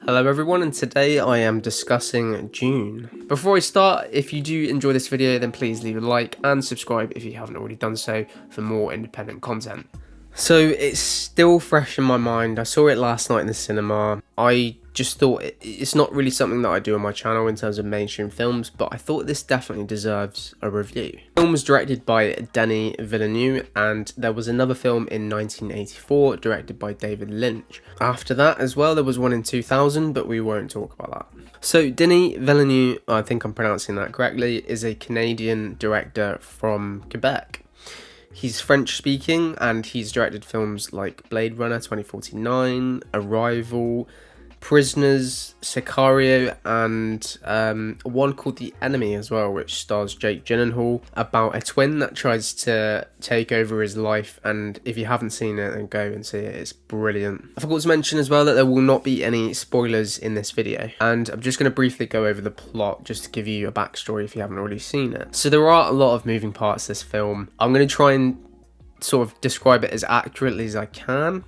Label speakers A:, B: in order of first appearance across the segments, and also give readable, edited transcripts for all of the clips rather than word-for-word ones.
A: Hello everyone, and today I am discussing Dune. Before I start, if you do enjoy this video, then please leave a like and subscribe if you haven't already done so for more independent content. So it's still fresh in my mind. I saw it last night in the cinema. I just thought it's not really something that I do on my channel in terms of mainstream films, but I thought this definitely deserves a review. The film was directed by Denis Villeneuve, and there was another film in 1984 directed by David Lynch. After that as well, there was one in 2000, but we won't talk about that. So Denis Villeneuve, I think I'm pronouncing that correctly, is a Canadian director from Quebec. He's French speaking, and he's directed films like Blade Runner 2049, Arrival, Prisoners, Sicario, and one called The Enemy as well, which stars Jake Gyllenhaal, about a twin that tries to take over his life. And if you haven't seen it, then go and see it. It's brilliant. I forgot to mention as well that there will not be any spoilers in this video, and I'm just going to briefly go over the plot just to give you a backstory if you haven't already seen it. So there are a lot of moving parts to this film. I'm going to try and sort of describe it as accurately as I can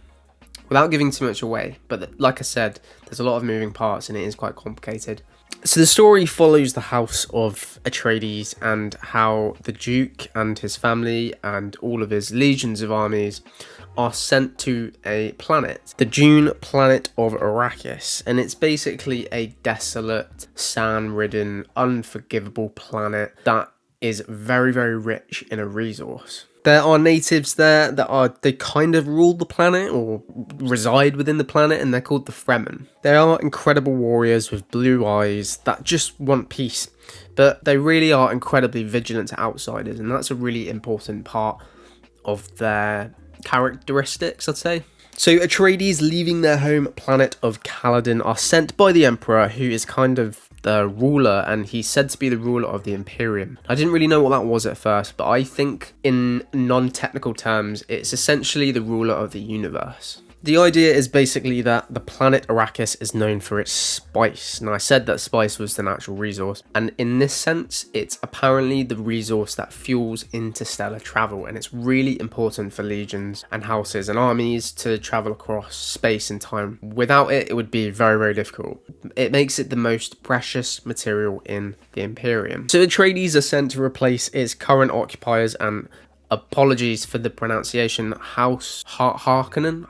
A: without giving too much away, but like I said, there's a lot of moving parts and it is quite complicated. So the story follows the house of Atreides and how the Duke and his family and all of his legions of armies are sent to a planet, the Dune planet of Arrakis, and it's basically a desolate, sand-ridden, unforgivable planet that is very, very rich in a resource. There are natives there they kind of rule the planet or reside within the planet, and they're called the Fremen. They are incredible warriors with blue eyes that just want peace, but they really are incredibly vigilant to outsiders, and that's a really important part of their characteristics, I'd say. So Atreides, leaving their home planet of Caladan, are sent by the Emperor, who is kind of the ruler, and he's said to be the ruler of the Imperium. I didn't really know what that was at first, but I think in non-technical terms, it's essentially the ruler of the universe. The idea is basically that the planet Arrakis is known for its spice, and I said that spice was the natural resource, and in this sense, it's apparently the resource that fuels interstellar travel, and it's really important for legions and houses and armies to travel across space and time. Without it, it would be very, very difficult. It makes it the most precious material in the Imperium. So Atreides are sent to replace its current occupiers, and apologies for the pronunciation, House Harkonnen,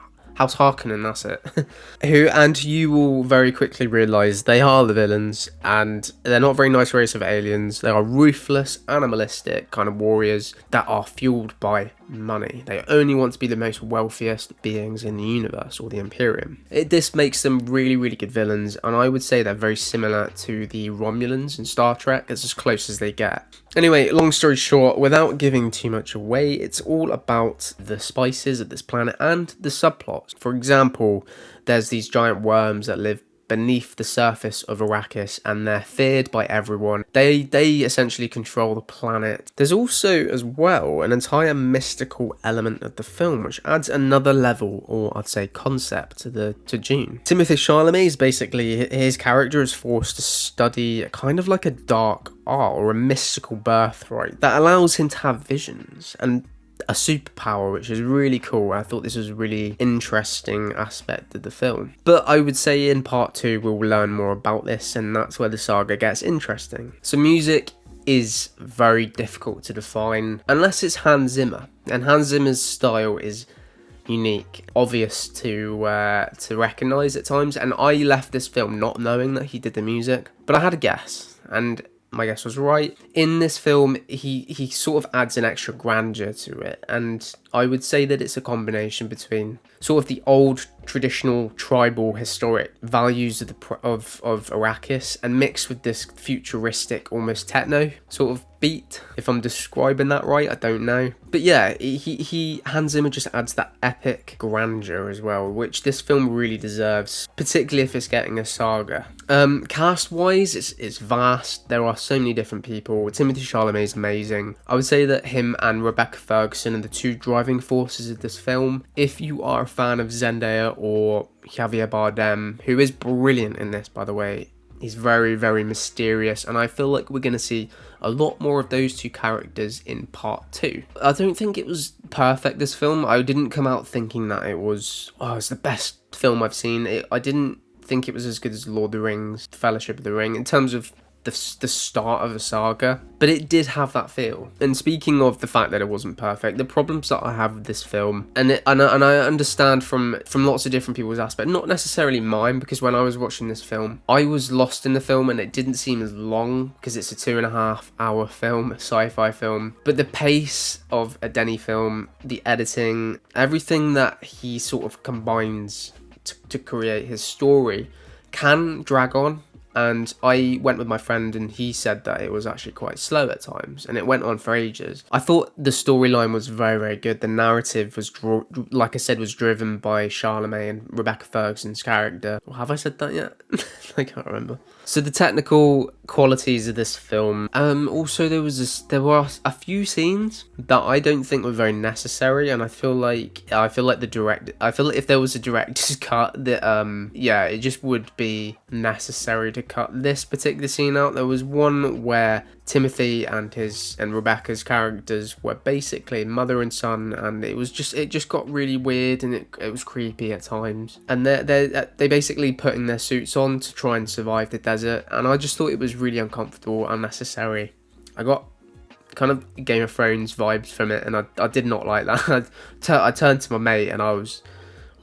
A: that's it. And you will very quickly realise they are the villains, and they're not a very nice race of aliens. They are ruthless, animalistic kind of warriors that are fueled by money. They only want to be the most wealthiest beings in the universe, or the Imperium. This makes them really, really good villains, and I would say they're very similar to the Romulans in Star Trek. It's as close as they get. Anyway, long story short, without giving too much away, it's all about the spices of this planet and the subplots. For example, there's these giant worms that live beneath the surface of Arrakis, and they're feared by everyone. They essentially control the planet. There's also, as well, an entire mystical element of the film, which adds another level, or I'd say concept, to Dune. Timothée Chalamet is basically, his character is forced to study kind of like a dark art or a mystical birthright that allows him to have visions and a superpower, which is really cool. I thought this was a really interesting aspect of the film. But I would say in part 2 we'll learn more about this, and that's where the saga gets interesting. So music is very difficult to define unless it's Hans Zimmer, and Hans Zimmer's style is unique, obvious to recognise at times, and I left this film not knowing that he did the music, but I had a guess, and my guess was right. In this film, he sort of adds an extra grandeur to it, and I would say that it's a combination between sort of the old, traditional, tribal, historic values of Arrakis, and mixed with this futuristic, almost techno sort of beat. If I'm describing that right, I don't know. But yeah, Hans Zimmer just adds that epic grandeur as well, which this film really deserves, particularly if it's getting a saga. Cast-wise, it's vast. There are so many different people. Timothée Chalamet is amazing. I would say that him and Rebecca Ferguson are the two driving forces of this film. If you are a fan of Zendaya or Javier Bardem, who is brilliant in this, by the way, he's very, very mysterious, and I feel like we're going to see a lot more of those two characters in part 2. I don't think it was perfect, this film. I didn't come out thinking that it was the best film I've seen. I didn't think it was as good as Lord of the Rings, Fellowship of the Ring, in terms of the start of a saga, but it did have that feel. And speaking of the fact that it wasn't perfect, the problems that I have with this film, and I understand from lots of different people's aspect, not necessarily mine, because when I was watching this film, I was lost in the film and it didn't seem as long because it's a 2.5 hour film, a sci-fi film. But the pace of a Denis film, the editing, everything that he sort of combines to create his story can drag on. And I went with my friend and he said that it was actually quite slow at times and it went on for ages. I thought the storyline was very, very good. The narrative was, like I said, was driven by Charlemagne and Rebecca Ferguson's character. Well, have I said that yet? I can't remember. So the technical qualities of this film, also there were a few scenes that I don't think were very necessary, and I feel like if there was a director's cut, that yeah, it just would be necessary to cut this particular scene out. There was one where Timothy and Rebecca's characters were basically mother and son, and it just got really weird and it was creepy at times. And they basically putting their suits on to try and survive the desert, and I just thought it was really uncomfortable, unnecessary. I got kind of Game of Thrones vibes from it, and I did not like that. I turned to my mate and I was,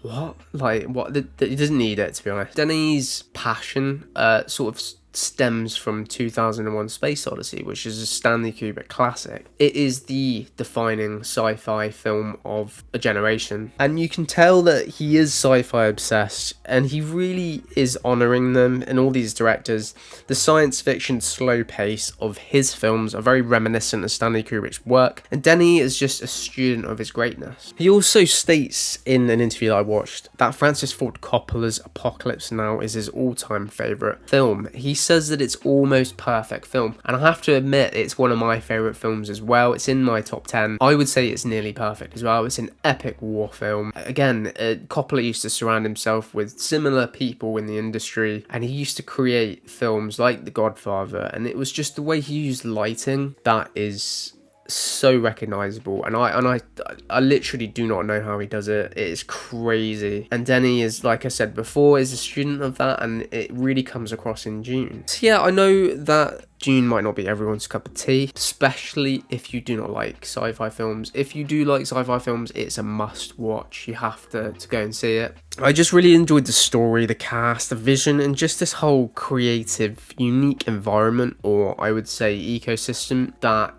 A: what? Like, what? He doesn't need it, to be honest. Denis' passion sort of stems from 2001 Space Odyssey, which is a Stanley Kubrick classic. It is the defining sci-fi film of a generation, and you can tell that he is sci-fi obsessed, and he really is honouring them. And all these directors, the science fiction slow pace of his films are very reminiscent of Stanley Kubrick's work, and Denis is just a student of his greatness. He also states in an interview that I watched that Francis Ford Coppola's Apocalypse Now is his all-time favourite film. He says that it's almost perfect film, and I have to admit it's one of my favourite films as well. It's in my top 10. I would say it's nearly perfect as well. It's an epic war film. Again, Coppola used to surround himself with similar people in the industry, and he used to create films like The Godfather, and it was just the way he used lighting that is so recognizable, and I literally do not know how he does it. It is crazy, and Denis is, like I said before, is a student of that, and it really comes across in Dune. So yeah, I know that Dune might not be everyone's cup of tea, especially if you do not like sci-fi films. If you do like sci-fi films, it's a must watch. You have to go and see it. I just really enjoyed the story, the cast, the vision, and just this whole creative, unique environment, or I would say ecosystem, that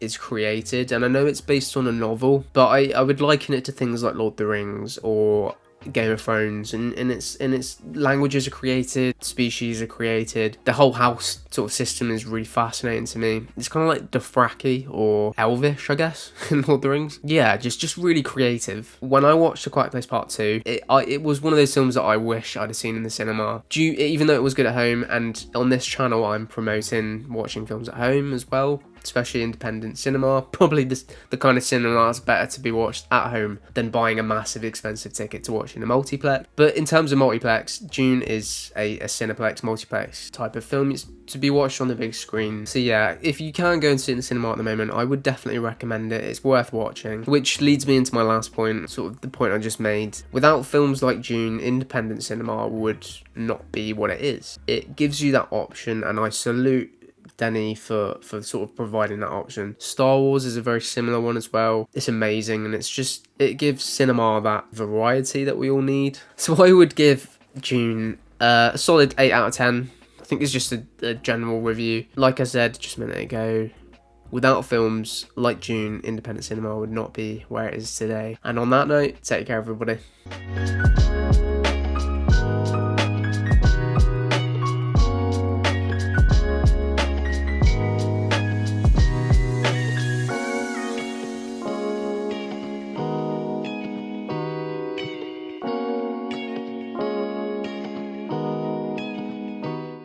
A: is created. And I know it's based on a novel, but I would liken it to things like Lord of the Rings or Game of Thrones, and its languages are created, species are created. The whole house sort of system is really fascinating to me. It's kind of like Dothraki or Elvish, I guess, in Lord of the Rings. Yeah, just really creative. When I watched A Quiet Place Part 2, it was one of those films that I wish I'd have seen in the cinema. Even though it was good at home, and on this channel I'm promoting watching films at home as well, especially independent cinema. Probably the kind of cinema that's better to be watched at home than buying a massive expensive ticket to watch in a multiplex. But in terms of multiplex, Dune is a Cineplex multiplex type of film. It's to be watched on the big screen. So yeah, if you can go and see it in the cinema at the moment, I would definitely recommend it. It's worth watching. Which leads me into my last point, sort of the point I just made. Without films like Dune, independent cinema would not be what it is. It gives you that option, and I salute Denis for sort of providing that option. Star Wars is a very similar one as well. It's amazing, and it gives cinema that variety that we all need. So I would give Dune a solid 8 out of 10. I think it's just a general review. Like I said just a minute ago, without films like Dune, independent cinema would not be where it is today. And on that note, take care everybody.